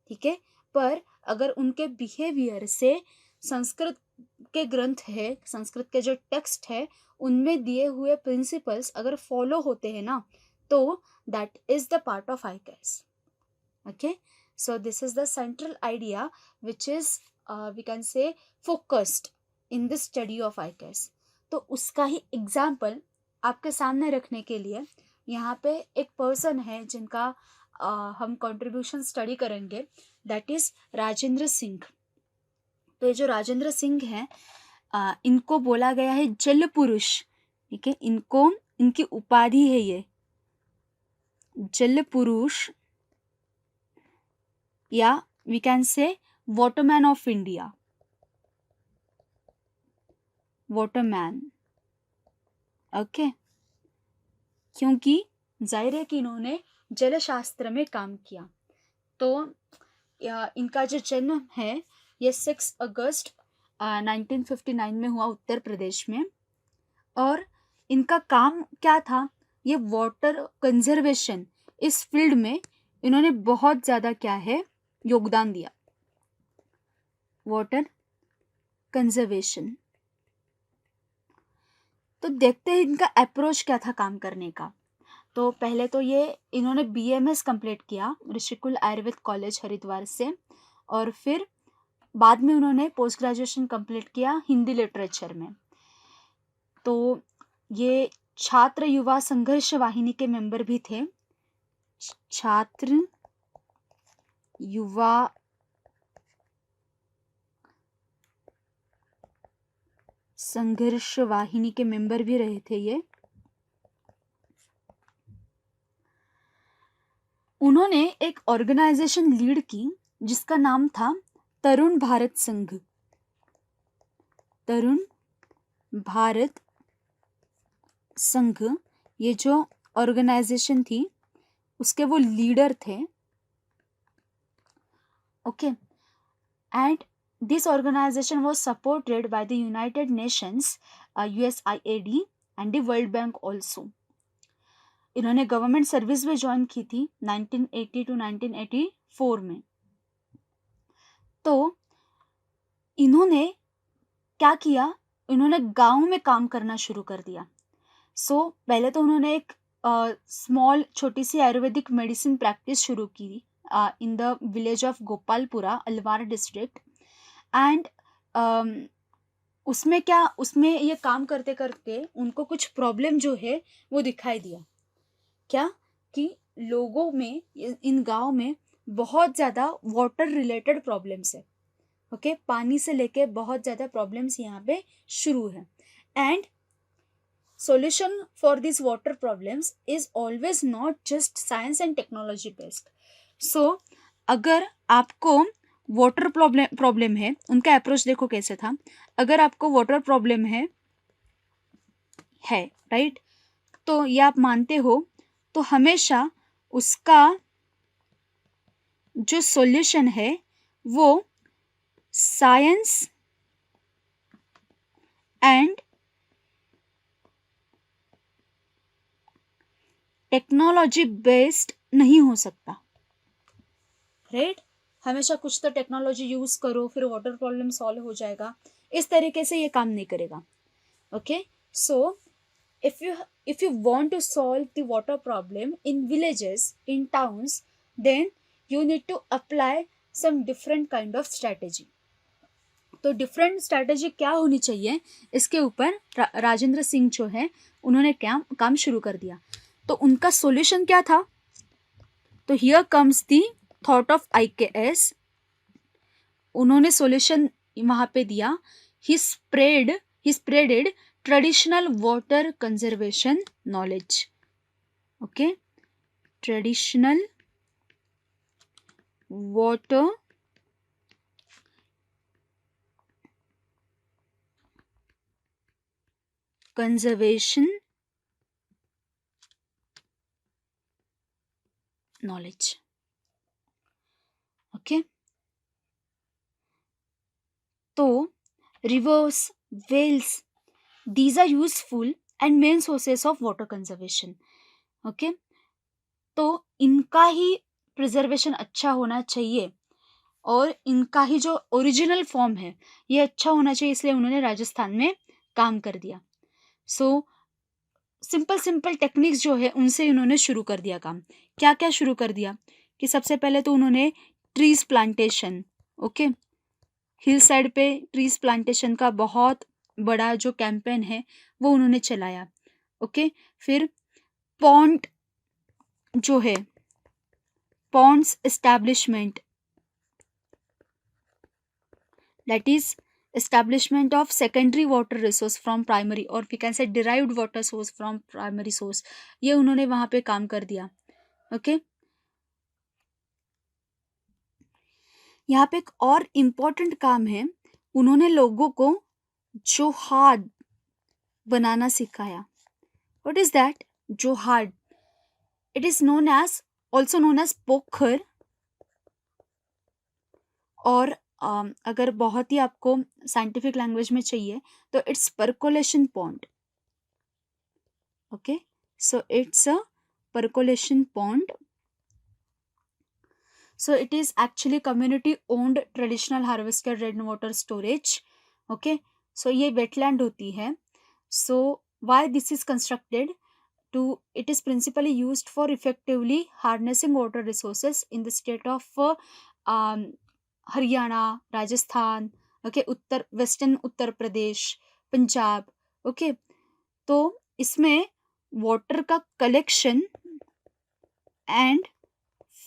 ठीक है, पर अगर उनके बिहेवियर से संस्कृत के ग्रंथ है, संस्कृत के जो टेक्स्ट है, उनमें दिए हुए प्रिंसिपल्स अगर फॉलो होते हैं ना, तो that is the part of IKS, okay. So this is the central idea which is we can say focused in the study of ICAS. तो उसका ही एग्जाम्पल आपके सामने रखने के लिए यहाँ पे एक पर्सन है जिनका हम कंट्रीब्यूशन स्टडी करेंगे, दैट इज राजेंद्र सिंह। तो ये जो राजेंद्र सिंह हैं, इनको बोला गया है जल पुरुष, ठीक है, इनको, इनकी उपाधि है ये जल पुरुष, या we can say waterman of India, waterman, okay. क्योंकि जाहिर है कि इन्होंने जल शास्त्र में काम किया। तो इनका जो जन्म है ये 6 अगस्त 1959 में हुआ उत्तर प्रदेश में। और इनका काम क्या था, ये वाटर कंजर्वेशन, इस फील्ड में इन्होंने बहुत ज़्यादा क्या है योगदान दिया, वाटर कंजर्वेशन। तो देखते हैं इनका अप्रोच क्या था काम करने का। तो पहले तो ये इन्होंने बीएमएस कंप्लीट किया ऋषिकुल आयुर्वेद कॉलेज हरिद्वार से, और फिर बाद में उन्होंने पोस्ट ग्रेजुएशन कंप्लीट किया हिंदी लिटरेचर में। तो ये छात्र युवा संघर्ष वाहिनी के मेंबर भी थे, छात्र युवा संघर्ष वाहिनी के मेंबर भी रहे थे ये। उन्होंने एक ऑर्गेनाइजेशन लीड की जिसका नाम था तरुण भारत संघ, तरुण भारत संघ। ये जो ऑर्गेनाइजेशन थी उसके वो लीडर थे, okay. And this organization was supported by the United Nations, USAID and the World Bank also. इन्होंने गवर्नमेंट सर्विस भी ज्वाइन की थी 1980 to 1984 में। तो इन्होंने क्या किया, इन्होंने गांव में काम करना शुरू कर दिया। पहले तो उन्होंने एक स्मॉल छोटी सी आयुर्वेदिक मेडिसिन प्रैक्टिस शुरू की in the village of Gopalpura, Alwar district. And उसमें ये काम करते करते उनको कुछ प्रॉब्लम जो है वो दिखाई दिया, क्या, कि लोगों में, इन गांव में बहुत ज़्यादा वाटर रिलेटेड प्रॉब्लम्स है, ओके। पानी से लेके बहुत ज़्यादा प्रॉब्लम्स यहाँ पे शुरू है। And solution for these water problems is always not just science and technology based. So अगर आपको वाटर प्रॉब्लम है, उनका अप्रोच देखो कैसे था। अगर आपको वाटर प्रॉब्लम है राइट, तो ये आप मानते हो, तो हमेशा उसका जो सॉल्यूशन है वो साइंस एंड टेक्नोलॉजी बेस्ड नहीं हो सकता, राइट। हमेशा कुछ तो टेक्नोलॉजी यूज करो फिर वाटर प्रॉब्लम सॉल्व हो जाएगा, इस तरीके से ये काम नहीं करेगा। Okay, so if you want to solve the water problem in villages, in towns, then you need to apply some different kind of strategy। तो डिफरेंट स्ट्रैटेजी क्या होनी चाहिए, इसके ऊपर राजेंद्र सिंह जो है उन्होंने काम शुरू कर दिया। तो उनका सॉल्यूशन क्या था, तो here comes the thought of IKS। उन्होंने सॉल्यूशन वहां पे दिया, he spreaded traditional water conservation knowledge. Okay, traditional water conservation knowledge. Okay, तो rivers, wells, these are useful and main sources of water conservation। Okay, तो इनका ही preservation अच्छा होना चाहिए और इनका ही जो ओरिजिनल फॉर्म है ये अच्छा होना चाहिए, इसलिए उन्होंने राजस्थान में काम कर दिया। सो सिंपल टेक्निक्स जो है उनसे उन्होंने शुरू कर दिया काम। क्या क्या शुरू कर दिया कि सबसे पहले तो उन्होंने trees plantation, okay, hill side पे ट्रीज प्लांटेशन का बहुत बड़ा जो कैंपेन है वो उन्होंने चलाया। ओके, फिर पॉन्ड जो है, ponds establishment, that is establishment of secondary water resource from primary, or we can say derived water source from primary source, ये उन्होंने वहां पे काम कर दिया। ओके, यहाँ पे एक और इम्पोर्टेंट काम है, उन्होंने लोगों को जोहाड बनाना सिखाया। What is that johad? It is known as, also known as pokhar, और अगर बहुत ही आपको साइंटिफिक लैंग्वेज में चाहिए तो it's percolation pond. Okay, so it's a percolation pond. So it is actually community owned traditional harvested rainwater storage। Okay, so ये wetland होती है। So why this is constructed? It is principally used for effectively harnessing water resources in the state of Haryana, Rajasthan, okay, western Uttar Pradesh, Punjab. Okay, तो इसमें water का collection and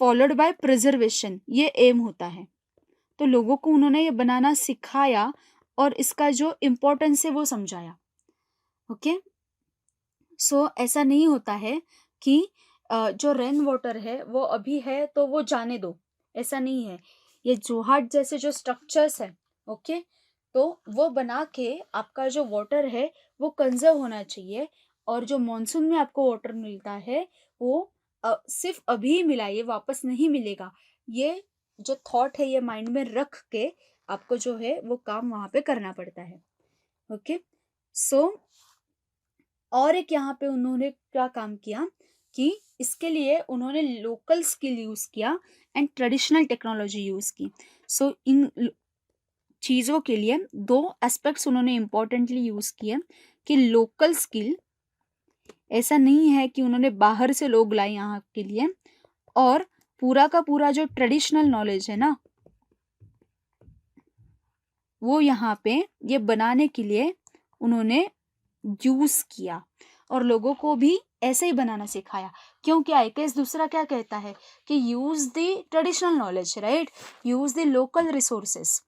followed by preservation, ये M होता है। तो लोगों को उन्होंने ये बनाना सिखाया और इसका जो इम्पोर्टेंस है वो समझाया। ओके, सो ऐसा नहीं होता है कि जो रेन वाटर है वो अभी है तो वो जाने दो, ऐसा नहीं है। ये जोहाट जैसे जो स्ट्रक्चर्स है, ओके, तो वो बना के आपका जो वाटर है वो कंजर्व होना चाहिए, और जो मॉनसून में आपको वाटर मिलता है वो सिर्फ अभी मिला, ये वापस नहीं मिलेगा। ये जो थॉट है ये माइंड में रख के आपको जो है वो काम वहां पे करना पड़ता है। ओके, सो और एक यहाँ पे उन्होंने क्या काम किया कि इसके लिए उन्होंने लोकल स्किल यूज किया एंड ट्रेडिशनल टेक्नोलॉजी यूज की। सो इन चीज़ों के लिए दो एस्पेक्ट्स उन्होंने इम्पोर्टेंटली यूज किए कि लोकल स्किल, ऐसा नहीं है कि उन्होंने बाहर से लोग लाए यहाँ के लिए, और पूरा का पूरा जो ट्रेडिशनल नॉलेज है ना वो यहाँ पे ये बनाने के लिए उन्होंने यूज किया और लोगों को भी ऐसे ही बनाना सिखाया। क्योंकि IKS दूसरा क्या कहता है कि use the traditional knowledge, right, use the local resources,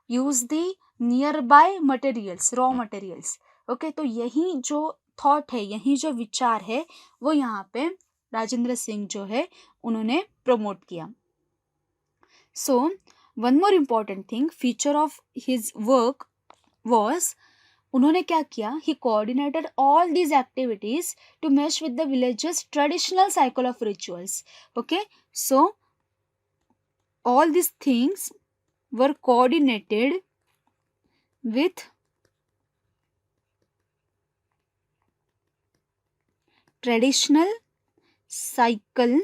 use the near by materials, raw materials. Okay, तो यही जो थॉट है, यही जो विचार है वो यहाँ पे राजेंद्र सिंह जो है उन्होंने प्रमोट किया। So one more important thing feature of his work was, उन्होंने क्या किया, he coordinated all these activities to match with the villages traditional cycle of rituals. Okay, so all these things were coordinated with traditional cycle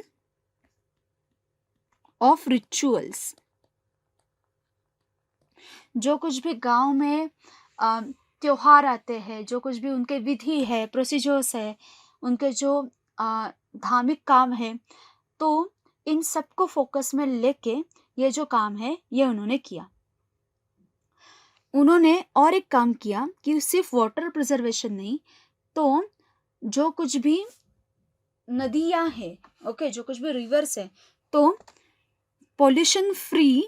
of rituals. जो कुछ भी गांव में त्योहार आते हैं, जो कुछ भी उनके विधि है, प्रोसीजर्स है, उनके जो धार्मिक काम है, तो इन सबको फोकस में लेके ये जो काम है ये उन्होंने किया. उन्होंने और एक काम किया कि सिर्फ वाटर प्रिजर्वेशन नहीं, तो जो कुछ भी नदियां हैं, ओके, जो कुछ भी रिवर्स है, तो पॉल्यूशन फ्री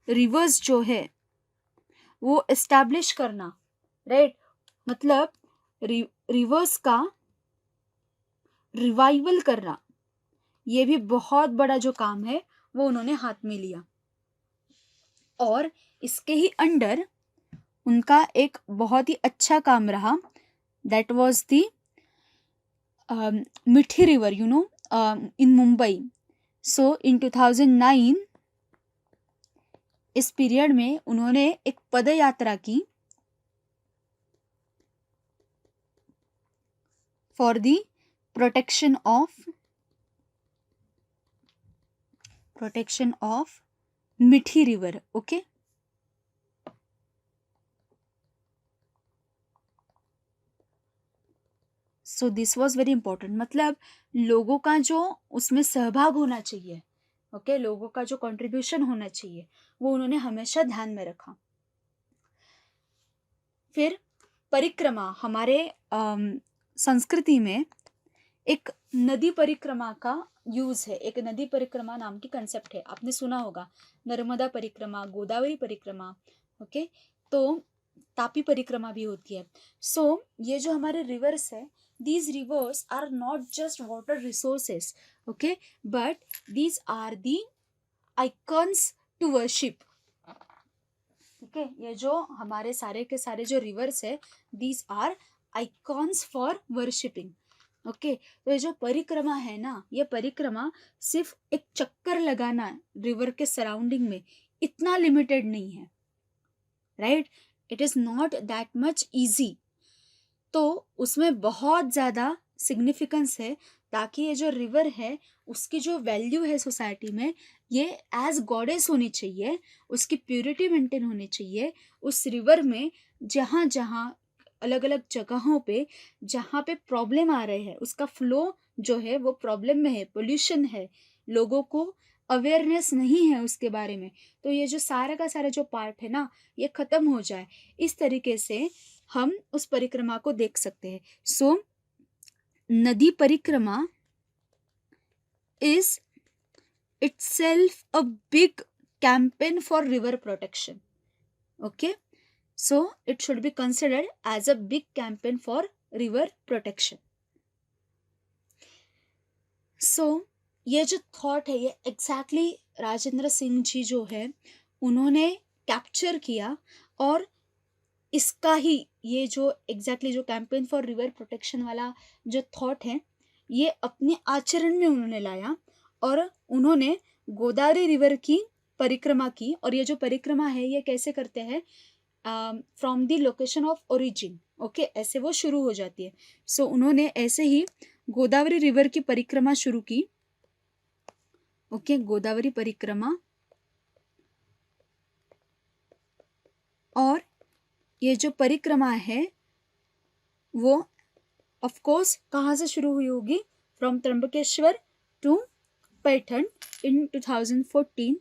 रिवर्स जो है वो एस्टैब्लिश करना, राइट, मतलब रिवर्स का रिवाइवल करना, ये भी बहुत बड़ा जो काम है वो उन्होंने हाथ में लिया. और इसके ही अंडर उनका एक बहुत ही अच्छा काम रहा, दैट वाज द मिठी रिवर, यू नो, इन मुंबई. सो इन 2009 इस पीरियड में उन्होंने एक पद यात्रा की फॉर द प्रोटेक्शन ऑफ मिठी river. Okay, so this was very important. मतलब लोगों का जो उसमें सहभाग होना चाहिए, ओके, लोगों का जो कंट्रीब्यूशन होना चाहिए वो उन्होंने हमेशा ध्यान में रखा. फिर परिक्रमा, हमारे संस्कृति में एक नदी परिक्रमा का यूज है. एक नदी परिक्रमा नाम की कंसेप्ट है, आपने सुना होगा, नर्मदा परिक्रमा, गोदावरी परिक्रमा, ओके, तो तापी परिक्रमा भी होती है. सो ये जो हमारे रिवर्स है, these rivers are not just water resources, okay, but these are the icons to worship. okay, ये जो हमारे सारे के सारे जो रिवर्स है, these are icons for worshipping. Okay, तो ये जो परिक्रमा है ना, ये परिक्रमा सिर्फ एक चक्कर लगाना रिवर के सराउंडिंग में इतना लिमिटेड नहीं है, right, it is not that much easy. तो उसमें बहुत ज़्यादा सिग्निफिकेंस है, ताकि ये जो रिवर है उसकी जो वैल्यू है सोसाइटी में, ये एज गॉडेस होनी चाहिए, उसकी प्योरिटी मेंटेन होनी चाहिए. उस रिवर में जहाँ जहाँ अलग अलग जगहों पे जहाँ पे प्रॉब्लम आ रहे हैं, उसका फ्लो जो है वो प्रॉब्लम में है, पोल्यूशन है, लोगों को अवेयरनेस नहीं है उसके बारे में, तो ये जो सारा का सारा जो पार्ट है ना, ये ख़त्म हो जाए. इस तरीके से हम उस परिक्रमा को देख सकते हैं. सो नदी परिक्रमा is itself a big campaign for river protection. Okay, so it should be considered as a big campaign for river protection. So ये जो थॉट है, ये एग्जैक्टली राजेंद्र सिंह जी जो है उन्होंने कैप्चर किया, और इसका ही ये जो एग्जैक्टली जो कैंपेन फॉर रिवर प्रोटेक्शन वाला जो थॉट है, ये अपने आचरण में उन्होंने लाया, और उन्होंने गोदावरी रिवर की परिक्रमा की. और ये जो परिक्रमा है ये कैसे करते हैं, from the location of origin, okay, ऐसे वो शुरू हो जाती है. सो उन्होंने ऐसे ही गोदावरी रिवर की परिक्रमा शुरू की. ओके, गोदावरी परिक्रमा. और ये जो परिक्रमा है वो ऑफ कोर्स कहाँ से शुरू हुई होगी, फ्रॉम त्र्यंबकेश्वर टू पैठन इन 2014.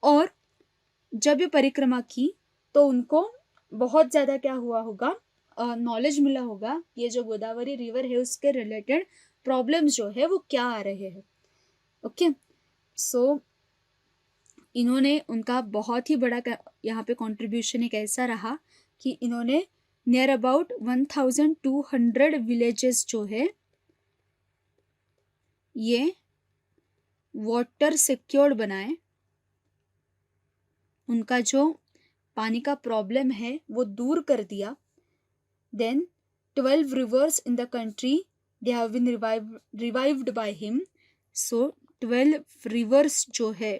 और जब ये परिक्रमा की तो उनको बहुत ज़्यादा क्या हुआ होगा, नॉलेज मिला होगा, ये जो गोदावरी रिवर है उसके रिलेटेड प्रॉब्लम्स जो है वो क्या आ रहे हैं. ओके, सो इन्होंने, उनका बहुत ही बड़ा यहाँ पे कंट्रीब्यूशन एक ऐसा रहा कि इन्होंने नियर अबाउट 1200 विलेजेस जो है ये वाटर सिक्योर्ड बनाए, उनका जो पानी का प्रॉब्लम है वो दूर कर दिया। Then 12 rivers in the country they have been revived by him. So 12 rivers जो है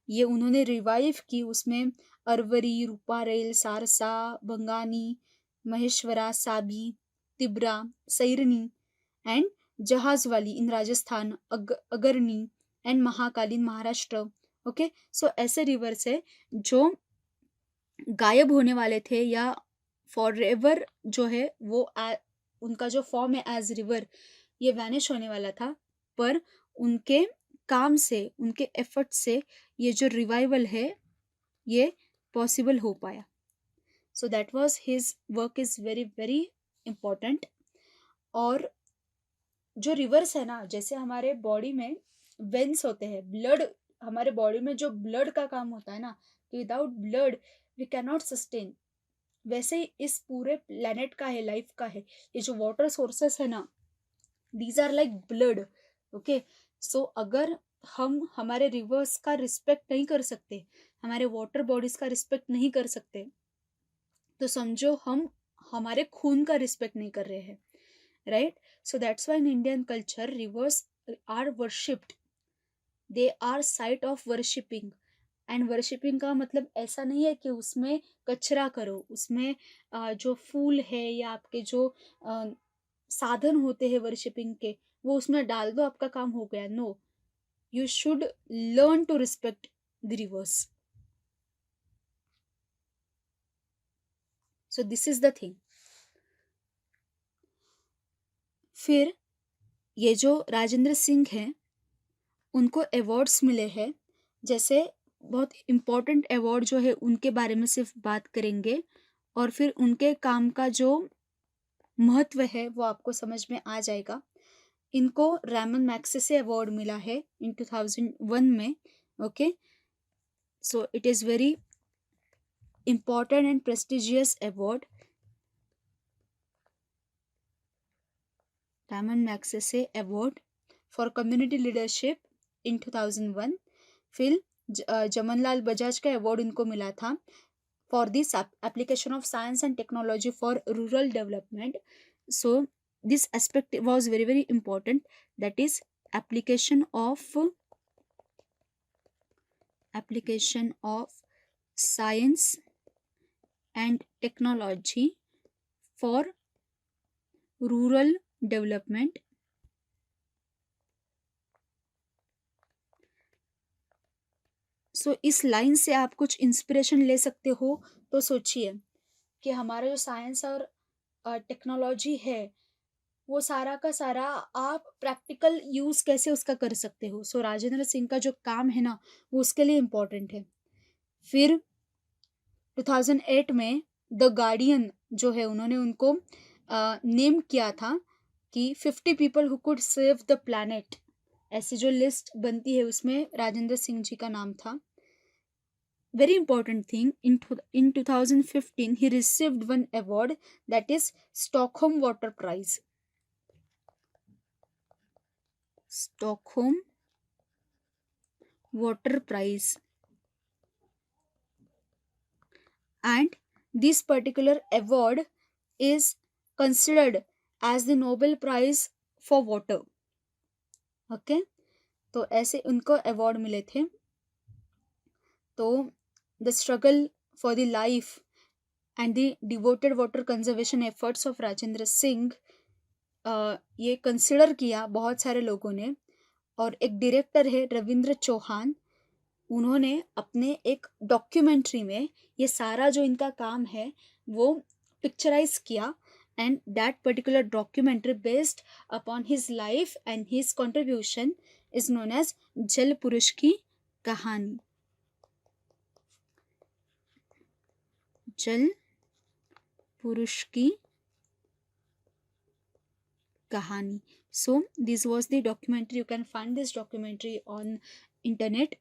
ये उन्होंने रिवाइव की, उसमें Arvari, Ruparel, Sarsa, Bangani, Maheshwara, Sabi, Tibra, Sairni and Jahajwali in Rajasthan, Agarni and Mahakali in Maharashtra. Okay, so ऐसे रिवर्स है जो गायब होने वाले थे या फॉर एवर जो है वो उनका जो फॉर्म है एज रिवर ये वैनिश होने वाला था, पर उनके काम से, उनके एफर्ट से ये जो रिवाइवल है ये पॉसिबल हो पाया। So that was his work is very very important. और जो रिवर्स है ना, जैसे हमारे बॉडी में वेन्स होते हैं, ब्लड, हमारे बॉडी में जो ब्लड का काम होता है ना, कि without blood we can not sustain, वैसे ही इस पूरे प्लेनेट का है, लाइफ का है, ये जो वाटर सोर्सेस है ना, these are like blood. Okay, so अगर हम हमारे रिवर्स का रिस्पेक्ट नहीं कर सकते, हमारे वाटर बॉडीज का रिस्पेक्ट नहीं कर सकते, तो समझो हम हमारे खून का रिस्पेक्ट नहीं कर रहे हैं, right? So that's why in Indian culture rivers are worshipped, they are site of worshipping. And worshipping का मतलब ऐसा नहीं है कि उसमें कचरा करो, उसमें जो फूल है या आपके जो साधन होते हैं वर्शिपिंग के वो उसमें डाल दो, आपका काम हो गया। No, you should learn to respect the rivers. So this is the thing. फिर ये जो राजेंद्र सिंह हैं उनको अवार्ड्स मिले हैं, जैसे बहुत इम्पोर्टेंट अवार्ड जो है उनके बारे में सिर्फ बात करेंगे, और फिर उनके काम का जो महत्व है वो आपको समझ में आ जाएगा। इनको रैमन मैग्सेसे अवार्ड मिला है इन 2001 में। Okay, so it is very important and prestigious award, Ramon Magsaysay Award for Community Leadership in 2001। फिर जमनलाल बजाज का अवार्ड इनको मिला था for this application of science and technology for rural development. So this aspect was very very important, that is application of science and technology for rural development। सो इस line से आप कुछ inspiration ले सकते हो। तो सोचिए कि हमारा जो साइंस और टेक्नोलॉजी है वो सारा का सारा आप प्रैक्टिकल यूज कैसे उसका कर सकते हो। सो राजेंद्र सिंह का जो काम है ना वो उसके लिए इम्पोर्टेंट है। फिर 2008 में द गार्डियन जो है उन्होंने उनको नेम किया था कि 50 people who could save the planet, ऐसी जो लिस्ट बनती है उसमें राजेंद्र सिंह जी का नाम था। Very important thing, in 2015 he received one award, that is Stockholm Water Prize, Stockholm Water Prize। And this particular award is considered as the Nobel Prize for Water। Okay, तो ऐसे उनको अवार्ड मिले थे। तो the struggle for the life and the devoted water conservation efforts of Rajendra Singh ये consider किया बहुत सारे लोगों ने। और एक डायरेक्टर है रविंद्र चौहान, उन्होंने अपने एक डॉक्यूमेंट्री में ये सारा जो इनका काम है वो पिक्चराइज किया। And that particular documentary based upon his life and his contribution is known as Jal Purush ki Kahani. Jal Purush ki Kahani. So this was the documentary, you can find this documentary on internet.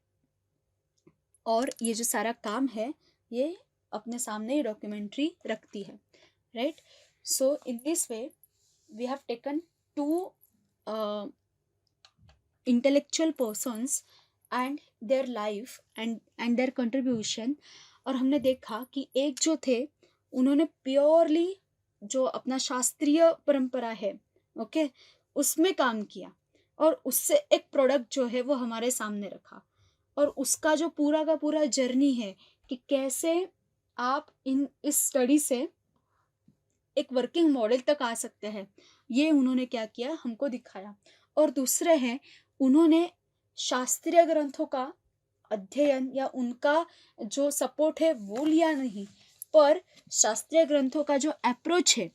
और ये जो सारा काम है ये अपने सामने ये डॉक्यूमेंट्री रखती है, right? So in this way we have taken two intellectual persons and their life and their contribution. और हमने देखा कि एक जो थे उन्होंने प्योरली जो अपना शास्त्रीय परंपरा है, ओके, उसमें काम किया और उससे एक प्रोडक्ट जो है वो हमारे सामने रखा। और उसका जो पूरा का पूरा जर्नी है कि कैसे आप इस स्टडी से एक वर्किंग मॉडल तक आ सकते हैं, ये उन्होंने क्या किया, हमको दिखाया। और दूसरे हैं, उन्होंने शास्त्रीय ग्रंथों का अध्ययन या उनका जो सपोर्ट है वो लिया नहीं, पर शास्त्रीय ग्रंथों का जो अप्रोच है,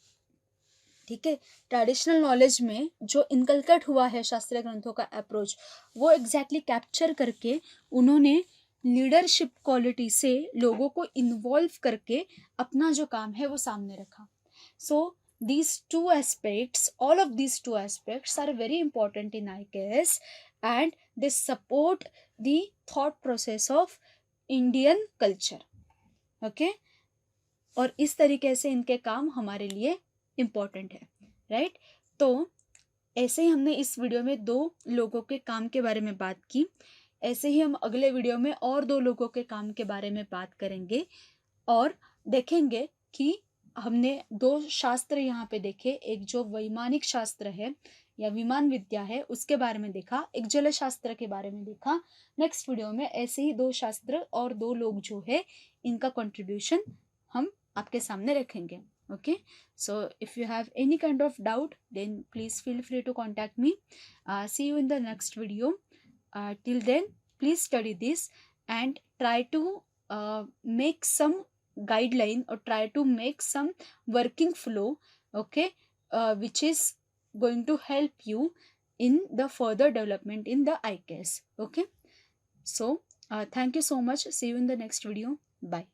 ठीक है, ट्रेडिशनल नॉलेज में जो इनकलकेट हुआ है शास्त्रीय ग्रंथों का अप्रोच, वो एग्जैक्टली कैप्चर करके उन्होंने लीडरशिप क्वालिटी से लोगों को इन्वॉल्व करके अपना जो काम है वो सामने रखा। सो these two aspects, all of these two aspects are very important in IKS, and they support the thought process of Indian culture, okay? और इस तरीके से इनके काम हमारे लिए इम्पोर्टेंट है, राइट? तो ऐसे ही हमने इस वीडियो में 2 लोगों के काम के बारे में बात की। ऐसे ही हम अगले वीडियो में और 2 लोगों के काम के बारे में बात करेंगे और देखेंगे कि हमने 2 शास्त्र यहाँ पे देखे। एक जो वैमानिक शास्त्र है या विमान विद्या है उसके बारे में देखा, एक जल शास्त्र के बारे में देखा। नेक्स्ट वीडियो में ऐसे ही 2 शास्त्र और 2 लोग जो है इनका कंट्रीब्यूशन हम आपके सामने रखेंगे, okay? So if you have any kind of doubt, then please feel free to contact me. See you in the next video. Till then, please study this and try to make some guideline or try to make some working flow, okay, which is going to help you in the further development in the ICAS, okay? So thank you so much. See you in the next video. Bye.